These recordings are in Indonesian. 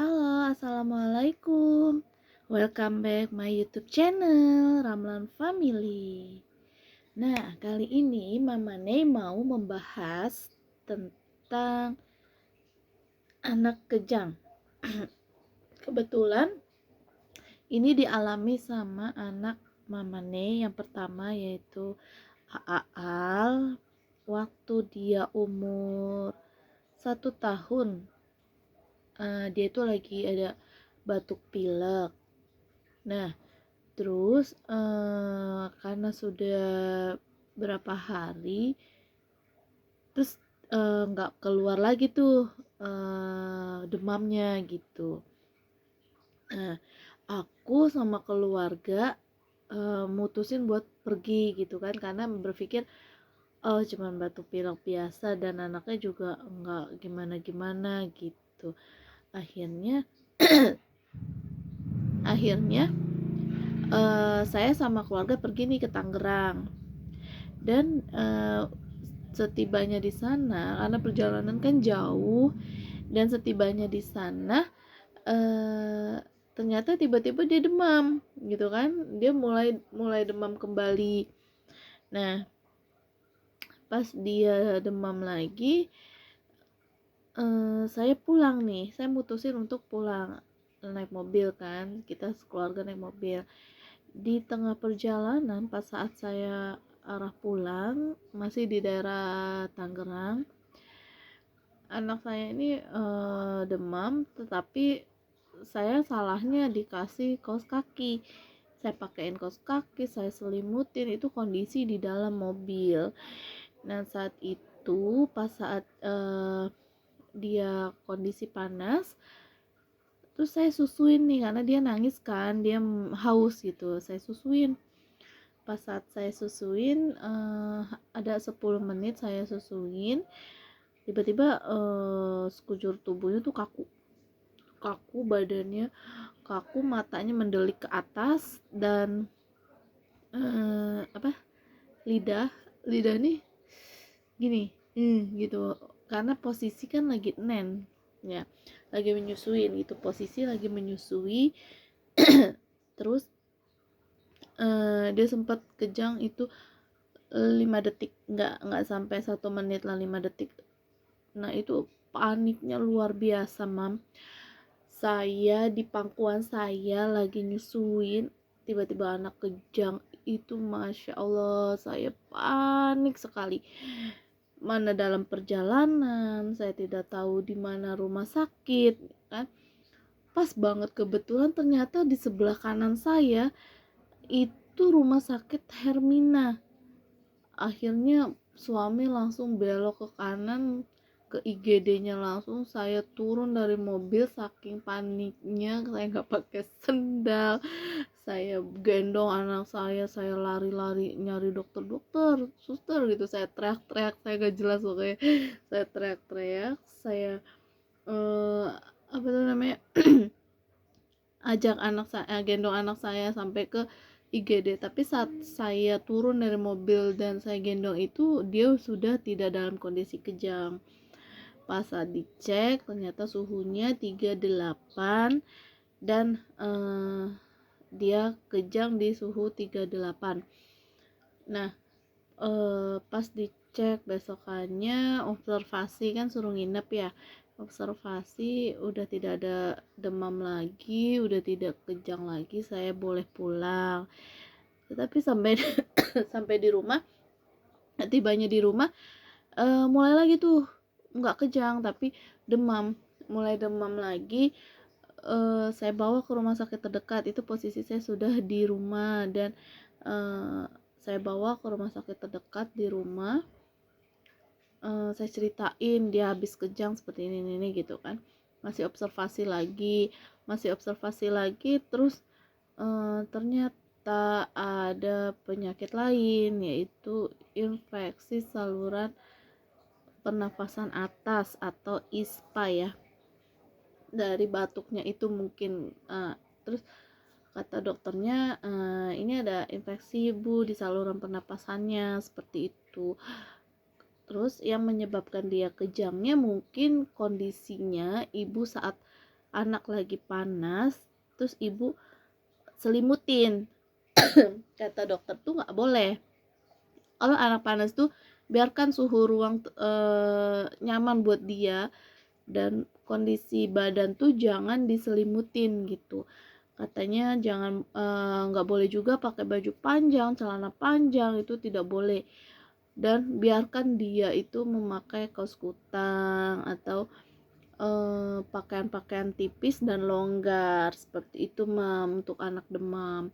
Halo, assalamualaikum. Welcome back my YouTube channel Ramlan Family. Nah, kali ini Mama Nei mau membahas tentang anak kejang. Kebetulan ini dialami sama anak Mama Nei yang pertama, yaitu Aal, waktu dia umur 1 tahun. Dia itu lagi ada batuk pilek. Nah, terus karena sudah berapa hari, terus nggak keluar lagi tuh demamnya gitu. Nah, aku sama keluarga mutusin buat pergi gitu kan, karena berpikir cuman batuk pilek biasa dan anaknya juga nggak gimana-gimana gitu. Akhirnya saya sama keluarga pergi nih ke Tangerang. Dan setibanya di sana, karena perjalanan kan jauh, dan setibanya di sana ternyata tiba-tiba dia demam gitu kan. Dia mulai demam kembali. Nah, pas dia demam lagi, saya pulang nih. Saya mutusin untuk pulang naik mobil kan. Kita sekeluarga naik mobil. Di tengah perjalanan, pas saat saya arah pulang, masih di daerah Tangerang, anak saya ini demam, tetapi saya salahnya dikasih kaos kaki. Saya pakein kaos kaki, saya selimutin, itu kondisi di dalam mobil. Nah, saat itu pas saat dia kondisi panas, terus saya susuin nih, karena dia nangis kan, dia haus gitu. Saya susuin. Pas saat saya susuin, ada 10 menit saya susuin, tiba-tiba sekujur tubuhnya tuh kaku, badannya kaku, matanya mendelik ke atas, dan lidah nih gini, gitu, karena posisi kan lagi ya, lagi menyusuin gitu, posisi lagi menyusui. Terus dia sempat kejang itu 5 detik, nggak sampai 1 menit lah, 5 detik. Nah, itu paniknya luar biasa, Mam. Saya di pangkuan saya lagi nyusuin, tiba-tiba anak kejang itu, masya Allah, saya panik sekali. Mana dalam perjalanan, saya tidak tahu di mana rumah sakit kan. Pas banget kebetulan ternyata di sebelah kanan saya itu rumah sakit Hermina. Akhirnya suami langsung belok ke kanan, ke IGD-nya. Langsung saya turun dari mobil, saking paniknya saya nggak pakai sendal, saya gendong anak saya lari-lari nyari dokter, suster gitu. Saya teriak-teriak, saya gak jelas pokoknya. Saya teriak-teriak, saya apa tuh namanya, gendong anak saya sampai ke IGD. Tapi saat saya turun dari mobil dan saya gendong itu, dia sudah tidak dalam kondisi kejang. Pas saat dicek, ternyata suhunya 38, dan dia kejang di suhu 38. Nah, pas dicek besokannya, observasi kan, suruh nginep ya. Observasi udah tidak ada demam lagi, udah tidak kejang lagi, saya boleh pulang. Tetapi sampai sampai di rumah, tibanya di rumah, mulai lagi tuh nggak kejang tapi mulai demam lagi. Saya bawa ke rumah sakit terdekat. Itu posisi saya sudah di rumah, dan saya bawa ke rumah sakit terdekat. Di rumah saya ceritain dia habis kejang seperti ini gitu kan. Masih observasi lagi, terus ternyata ada penyakit lain, yaitu infeksi saluran pernafasan atas atau ISPA ya. Dari batuknya itu mungkin. Terus kata dokternya, ini ada infeksi Bu di saluran pernapasannya, seperti itu. Terus yang menyebabkan dia kejangnya mungkin kondisinya ibu saat anak lagi panas terus ibu selimutin. Kata dokter tuh nggak boleh. Kalau anak panas tuh biarkan suhu ruang nyaman buat dia, dan kondisi badan tuh jangan diselimutin gitu. Katanya jangan, nggak boleh juga pakai baju panjang, celana panjang, itu tidak boleh. Dan biarkan dia itu memakai kaos kutang atau pakaian-pakaian tipis dan longgar seperti itu, Mam, untuk anak demam.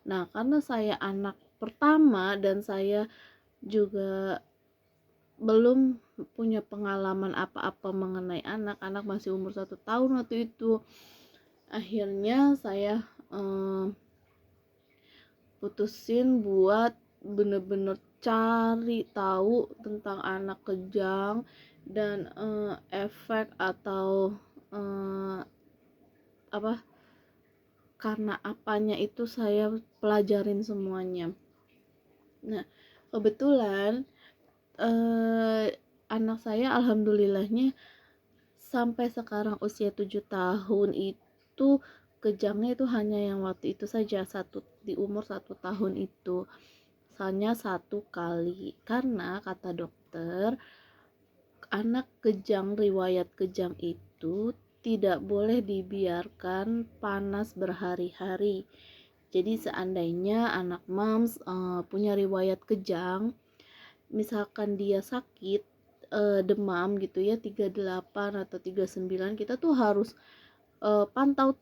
Nah, karena saya anak pertama dan saya juga belum punya pengalaman apa-apa mengenai anak masih umur 1 tahun waktu itu. Akhirnya saya putusin buat bener-bener cari tahu tentang anak kejang dan efek atau apa karena apanya itu saya pelajarin semuanya. Nah, kebetulan anak saya alhamdulillahnya sampai sekarang usia 7 tahun itu kejangnya itu hanya yang waktu itu saja, di umur 1 tahun itu hanya 1 kali, karena kata dokter anak kejang, riwayat kejang itu tidak boleh dibiarkan panas berhari-hari. Jadi seandainya anak mams punya riwayat kejang, misalkan dia sakit demam gitu ya 38 atau 39, kita tuh harus pantau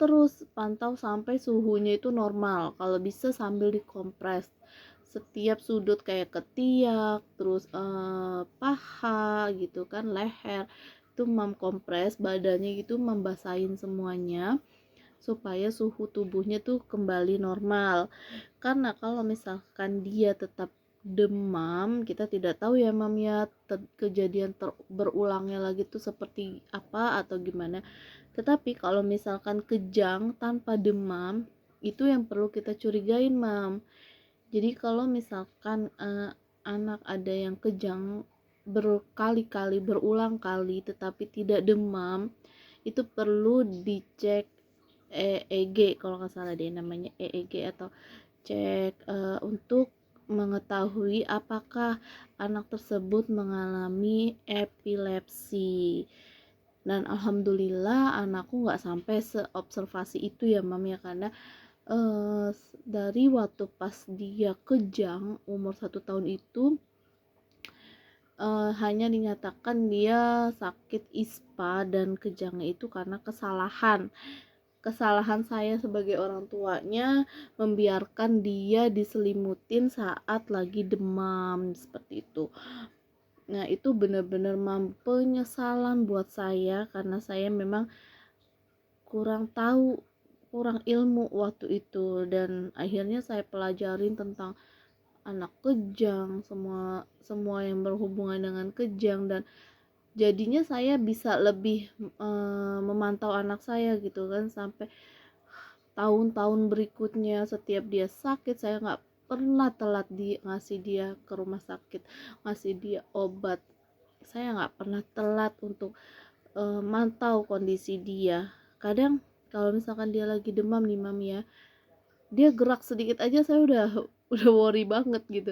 sampai suhunya itu normal, kalau bisa sambil dikompres setiap sudut kayak ketiak, terus paha gitu kan, leher itu kompres badannya gitu, membasahin semuanya supaya suhu tubuhnya tuh kembali normal. Karena kalau misalkan dia tetap demam, kita tidak tahu ya Mam ya kejadian berulangnya lagi tuh seperti apa atau gimana. Tetapi kalau misalkan kejang tanpa demam, itu yang perlu kita curigain, Mam. Jadi kalau misalkan anak ada yang kejang berkali-kali, berulang kali tetapi tidak demam, itu perlu dicek EEG, kalau nggak salah deh namanya EEG, atau cek untuk mengetahui apakah anak tersebut mengalami epilepsi. Dan alhamdulillah anakku nggak sampai seobservasi itu ya Mam ya, karena dari waktu pas dia kejang umur 1 tahun itu hanya dinyatakan dia sakit ISPA, dan kejangnya itu karena kesalahan saya sebagai orang tuanya membiarkan dia diselimutin saat lagi demam seperti itu. Nah, itu benar-benar penyesalan buat saya karena saya memang kurang tahu, kurang ilmu waktu itu, dan akhirnya saya pelajarin tentang anak kejang, semua yang berhubungan dengan kejang, dan jadinya saya bisa lebih memantau anak saya gitu kan, sampai tahun-tahun berikutnya setiap dia sakit saya nggak pernah telat ngasih dia ke rumah sakit, ngasih dia obat. Saya nggak pernah telat untuk mantau kondisi dia. Kadang kalau misalkan dia lagi demam nih Mam ya, dia gerak sedikit aja saya udah worry banget gitu,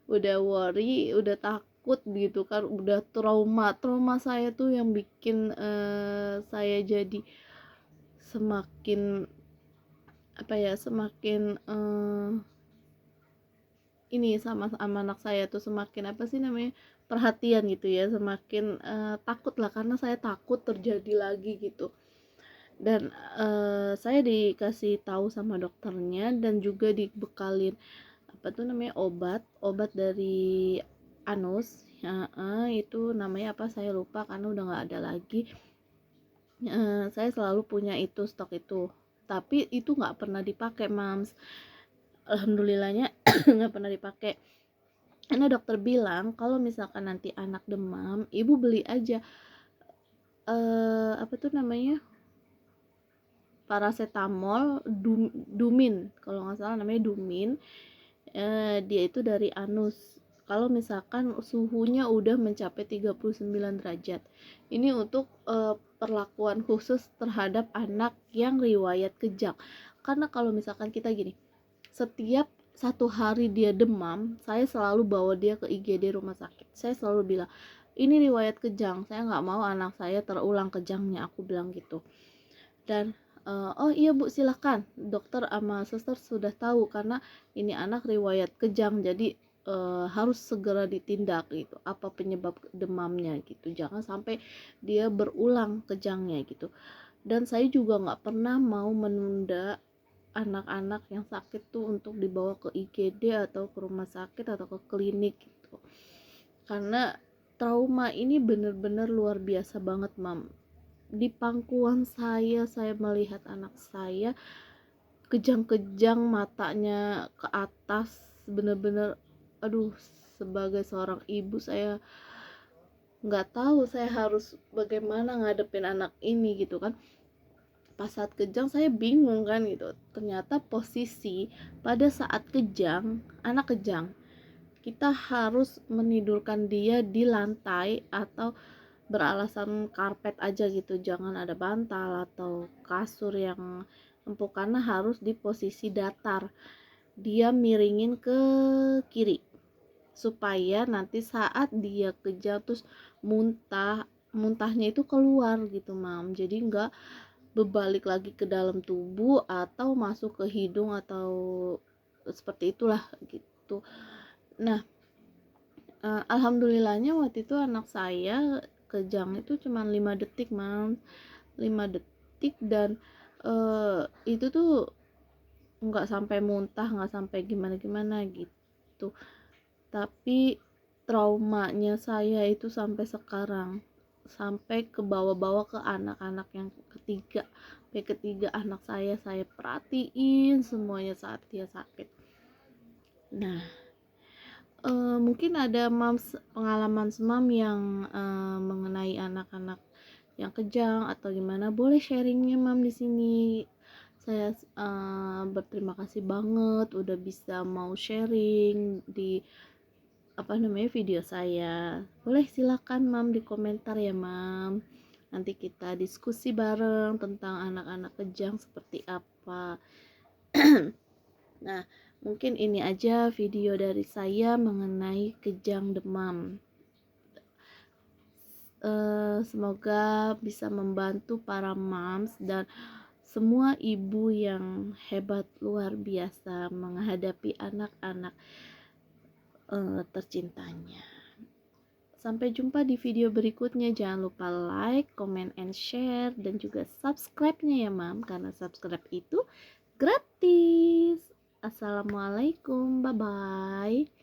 udah worry, udah takut gitu kan, udah trauma saya tuh yang bikin saya jadi semakin semakin ini sama anak saya tuh semakin perhatian gitu ya, semakin takut lah, karena saya takut terjadi lagi gitu. Dan saya dikasih tahu sama dokternya dan juga dibekalin obat dari Anus ya, itu namanya apa saya lupa karena udah nggak ada lagi. Saya selalu punya itu, stok itu, tapi itu nggak pernah dipakai Mams, alhamdulillahnya nggak pernah dipakai, karena dokter bilang kalau misalkan nanti anak demam, ibu beli aja paracetamol, Dumin kalau nggak salah namanya Dumin, dia itu dari Anus. kalau misalkan suhunya udah mencapai 39 derajat. Ini untuk perlakuan khusus terhadap anak yang riwayat kejang. Karena kalau misalkan kita gini, setiap 1 hari dia demam, saya selalu bawa dia ke IGD rumah sakit. Saya selalu bilang, ini riwayat kejang, saya nggak mau anak saya terulang kejangnya, aku bilang gitu. Dan oh iya Bu, silakan, dokter sama suster sudah tahu karena ini anak riwayat kejang, jadi harus segera ditindak gitu, apa penyebab demamnya gitu, jangan sampai dia berulang kejangnya gitu. Dan saya juga nggak pernah mau menunda anak-anak yang sakit tuh untuk dibawa ke IGD atau ke rumah sakit atau ke klinik gitu, karena trauma ini bener-bener luar biasa banget Mam. Di pangkuan saya melihat anak saya kejang-kejang, matanya ke atas, bener-bener aduh, sebagai seorang ibu saya nggak tahu saya harus bagaimana ngadepin anak ini gitu kan. Pas saat kejang saya bingung kan gitu, ternyata posisi pada saat kejang, anak kejang, kita harus menidurkan dia di lantai atau beralasan karpet aja gitu, jangan ada bantal atau kasur yang empuk, karena harus di posisi datar, dia miringin ke kiri supaya nanti saat dia kejang terus muntahnya itu keluar gitu Mam, jadi nggak berbalik lagi ke dalam tubuh atau masuk ke hidung atau seperti itulah gitu. Nah, alhamdulillahnya waktu itu anak saya kejang itu cuma 5 detik Mam, 5 detik. Dan itu tuh nggak sampai muntah, nggak sampai gimana-gimana gitu, tapi traumanya saya itu sampai sekarang, sampai ke bawah-bawah ke anak-anak yang ketiga. Sampai ketiga anak saya perhatiin semuanya saat dia sakit. Nah, mungkin ada mams pengalaman semam yang mengenai anak-anak yang kejang atau gimana, boleh sharingnya Mam di sini. Saya berterima kasih banget udah bisa mau sharing di video saya. Boleh silakan Mam di komentar ya Mam. Nanti kita diskusi bareng tentang anak-anak kejang seperti apa. Nah, mungkin ini aja video dari saya mengenai kejang demam. Semoga bisa membantu para moms dan semua ibu yang hebat luar biasa menghadapi anak-anak tercintanya. Sampai jumpa di video berikutnya. Jangan lupa like, comment, and share, dan juga subscribe-nya ya Mam, karena subscribe itu gratis. Assalamualaikum, bye-bye.